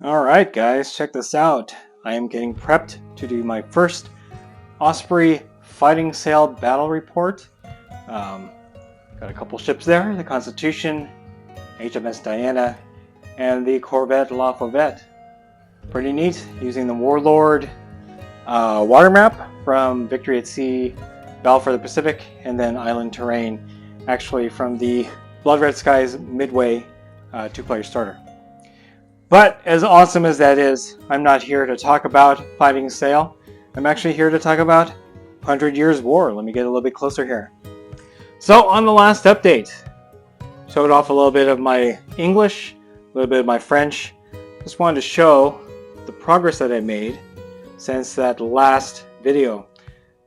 Alright guys, check this out. I am getting prepped to do my first Osprey Fighting Sail battle report. Got a couple ships there, the Constitution, HMS Diana, and the Corvette La Fauvette. Pretty neat, using the Warlord water map from Victory at Sea, Battle for the Pacific, and then Island Terrain, actually from the Blood Red Skies Midway 2-player starter. But as awesome as that is, I'm not here to talk about Fighting Sail. I'm actually here to talk about 100 Years War. Let me get a little bit closer here. So on the last update, showed off a little bit of my English, a little bit of my French. Just wanted to show the progress that I made since that last video.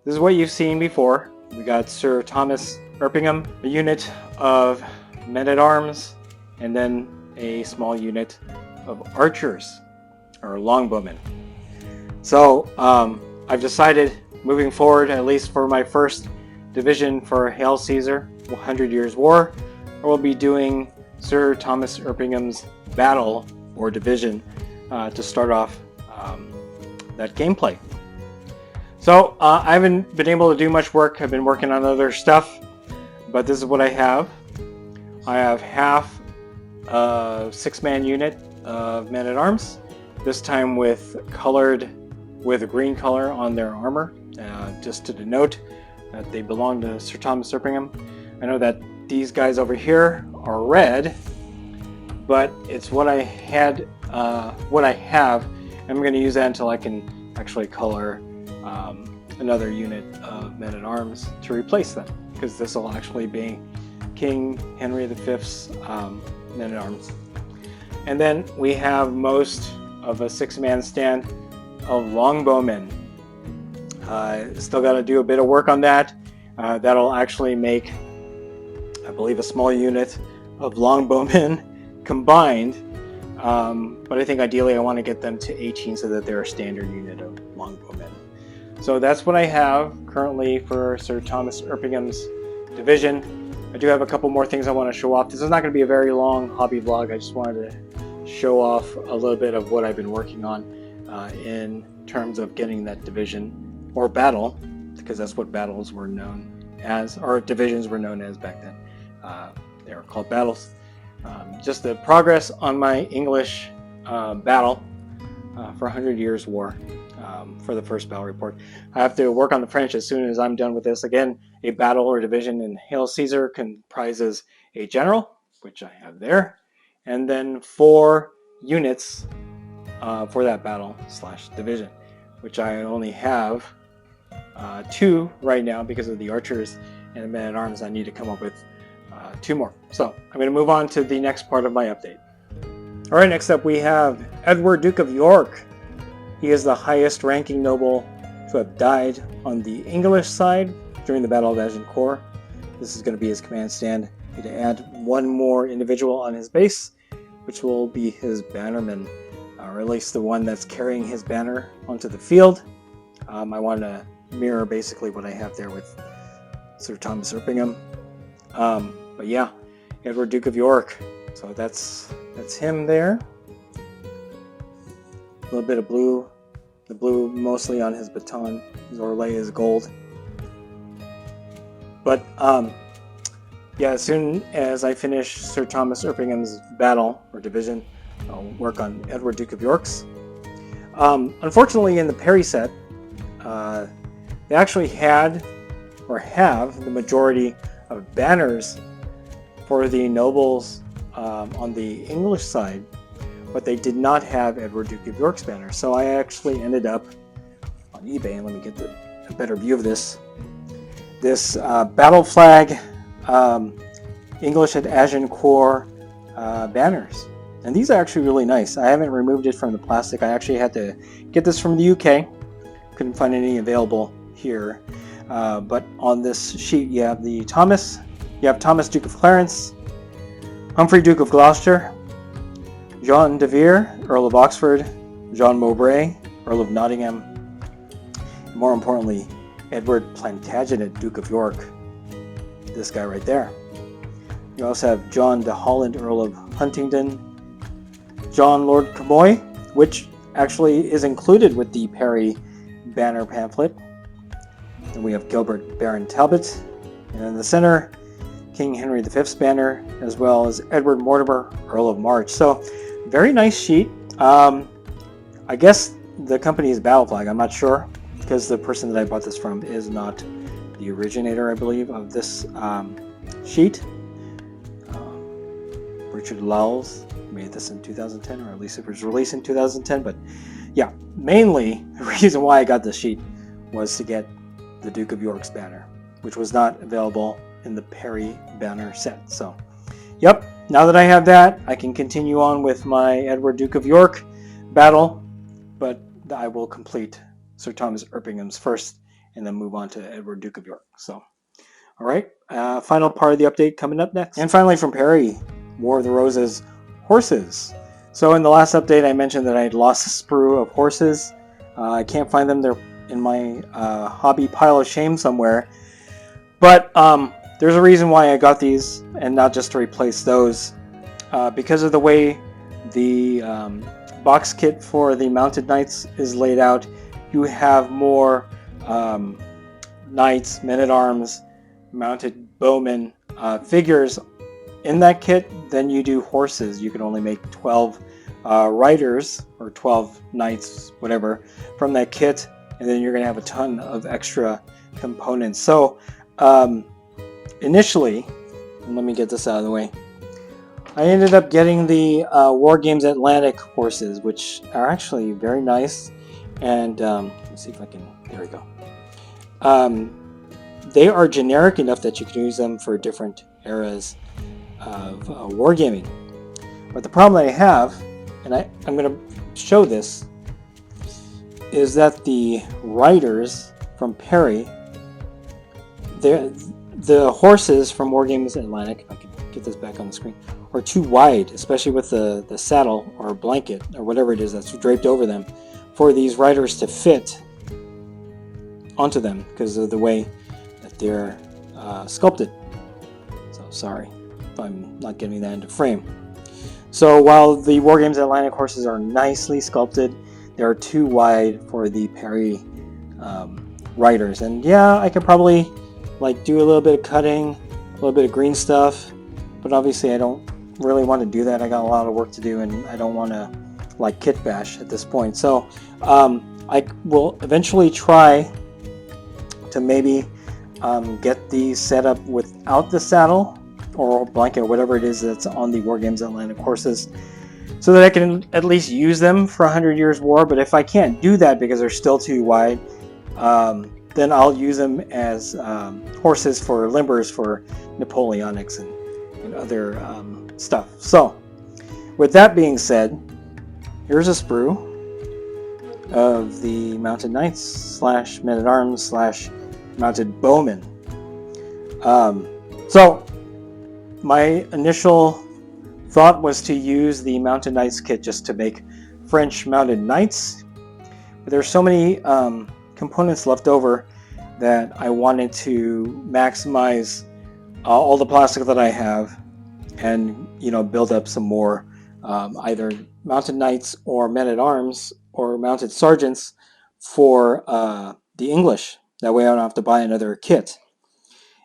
This is what you've seen before. We got Sir Thomas Erpingham, a unit of men-at-arms, and then a small unit of archers, or longbowmen. So I've decided, moving forward, at least for my first division for Hail Caesar, 100 Years War, I will be doing Sir Thomas Erpingham's battle or division to start off that gameplay. So I haven't been able to do much work. I've been working on other stuff, but this is what I have. I have half a 6-man unit of men-at-arms, this time with a green color on their armor, just to denote that they belong to Sir Thomas Erpingham. I know that these guys over here are red, but it's what I had, what I have. I'm going to use that until I can actually color another unit of men-at-arms to replace them, because this will actually be King Henry V's men-at-arms. And then we have most of a 6-man stand of longbowmen. Still got to do a bit of work on that. That'll actually make, I believe, a small unit of longbowmen combined. But I think ideally I want to get them to 18 so that they're a standard unit of longbowmen. So that's what I have currently for Sir Thomas Erpingham's division. I do have a couple more things I want to show off. This is not going to be a very long hobby vlog. I just wanted to show off a little bit of what I've been working on in terms of getting that division or battle, because that's what battles were known as, or divisions were known as back then. They were called battles. Just the progress on my English battle for 100 Years War for the first battle report. I have to work on the French as soon as I'm done with this. Again, a battle or division in Hail Caesar comprises a general, which I have there, and then 4 units for that battle / division, which I only have 2 right now because of the archers and the men-at-arms. I need to come up with 2 more. So I'm going to move on to the next part of my update. Alright, next up we have Edward, Duke of York. He is the highest ranking noble to have died on the English side during the Battle of Agincourt. This is going to be his command stand. I need to add 1 more individual on his base, which will be his bannerman, or at least the one that's carrying his banner onto the field. I want to mirror basically what I have there with Sir Thomas Erpingham. But yeah, Edward, Duke of York. So that's him there. A little bit of blue, the blue mostly on his baton. His orlay is gold. But yeah, as soon as I finish Sir Thomas Erpingham's battle or division, I'll work on Edward, Duke of York's. Unfortunately, in the Perry set, they actually had or have the majority of banners for the nobles on the English side, but they did not have Edward, Duke of York's banner. So I actually ended up on eBay, and let me get a better view of this. This battle flag English at Agincourt banners. And these are actually really nice. I haven't removed it from the plastic. I actually had to get this from the UK. Couldn't find any available here. But on this sheet you have Thomas, Duke of Clarence, Humphrey, Duke of Gloucester, John de Vere, Earl of Oxford, John Mowbray, Earl of Nottingham, and more importantly, Edward Plantagenet, Duke of York. This guy right there. You also have John de Holland, Earl of Huntingdon, John Lord Camoy, which actually is included with the Perry banner pamphlet. And we have Gilbert Baron Talbot, and in the center, King Henry V's banner, as well as Edward Mortimer, Earl of March. So, very nice sheet. I guess the company is Battle Flag. I'm not sure, because the person that I bought this from is not the originator, I believe, of this sheet. Richard Lowell's made this in 2010, or at least it was released in 2010. But yeah, mainly the reason why I got this sheet was to get the Duke of York's banner, which was not available in the Perry banner set. So, yep, now that I have that, I can continue on with my Edward Duke of York battle, but I will complete Sir Thomas Erpingham's first and then move on to Edward Duke of York. So, all right, final part of the update coming up next. And finally from Perry, War of the Roses horses. So in the last update I mentioned that I had lost a sprue of horses. I can't find them. They're in my hobby pile of shame somewhere. But there's a reason why I got these, and not just to replace those. Because of the way the box kit for the mounted knights is laid out, you have more knights, men-at-arms, mounted bowmen figures in that kit than you do horses. You can only make 12 riders, or 12 knights, whatever, from that kit, and then you're going to have a ton of extra components. So initially, and let me get this out of the way, I ended up getting the War Games Atlantic horses, which are actually very nice. And let's see if I can, there we go. They are generic enough that you can use them for different eras of wargaming. But the problem that I have, and I'm going to show this, is that the riders from Perry, the horses from War Games Atlantic, if I can get this back on the screen, are too wide, especially with the saddle or blanket or whatever it is that's draped over them, for these riders to fit onto them because of the way that they're sculpted. So sorry if I'm not getting that into frame. So while the War Games Atlantic horses are nicely sculpted, they are too wide for the Perry riders. And yeah, I could probably like do a little bit of cutting, a little bit of green stuff, but obviously I don't really want to do that. I got a lot of work to do, and I don't want to like kit bash at this point. So I will eventually try to maybe get these set up without the saddle or blanket or whatever it is that's on the War Games Atlantic horses, so that I can at least use them for 100 Years' War. But if I can't do that because they're still too wide, then I'll use them as horses for limbers for Napoleonics and other stuff. So with that being said, here's a sprue of the Mounted Knights / Men-at-Arms / Mounted Bowmen. So my initial thought was to use the Mounted Knights kit just to make French Mounted Knights, but there's so many components left over that I wanted to maximize all the plastic that I have, and build up some more either Mounted Knights or Men-at-Arms or Mounted Sergeants for the English. That way I don't have to buy another kit.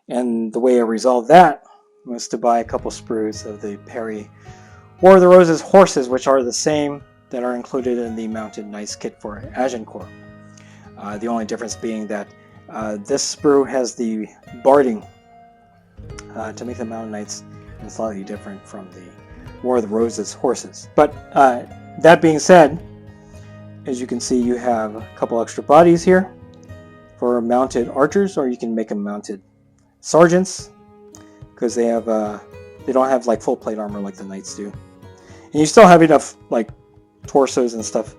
And the way I resolved that was to buy a couple sprues of the Perry War of the Roses horses, which are the same that are included in the Mounted Knights kit for Agincourt. The only difference being that this sprue has the barding to make the Mounted Knights slightly different from the War of the Roses horses. But that being said, as you can see, you have a couple extra bodies here for mounted archers, or you can make them mounted sergeants, because they don't have like full plate armor like the knights do, and you still have enough like torsos and stuff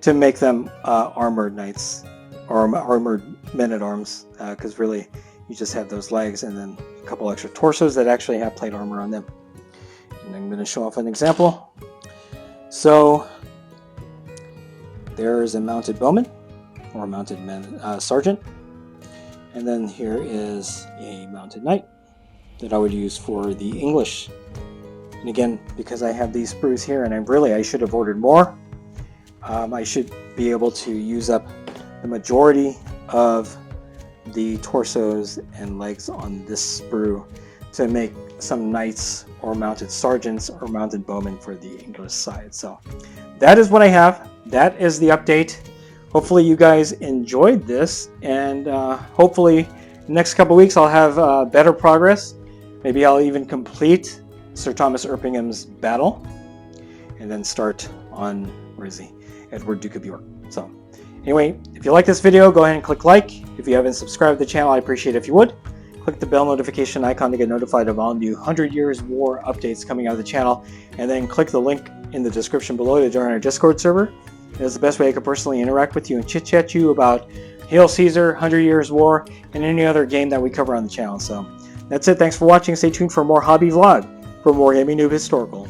to make them armored knights or armored men-at-arms, because really you just have those legs and then a couple extra torsos that actually have plate armor on them. And I'm going to show off an example. So there's a mounted bowman or a mounted sergeant, and then here is a mounted knight that I would use for the English. And again, because I have these sprues here, and I should have ordered more, I should be able to use up the majority of the torsos and legs on this sprue to make some knights or mounted sergeants or mounted bowmen for the English side. So that is what I have. That is the update. Hopefully you guys enjoyed this, and hopefully next couple weeks I'll have better progress. Maybe I'll even complete Sir Thomas Erpingham's battle and then start on, where is he? Edward, Duke of York. So anyway, if you like this video, go ahead and click like. If you haven't subscribed to the channel, I appreciate it if you would. Click the bell notification icon to get notified of all new 100 Years War updates coming out of the channel, and then click the link in the description below to join our Discord server. It's the best way I could personally interact with you and chit-chat you about Hail Caesar, 100 Years War, and any other game that we cover on the channel. So that's it. Thanks for watching. Stay tuned for more hobby vlog from WarGamingNewb Historical.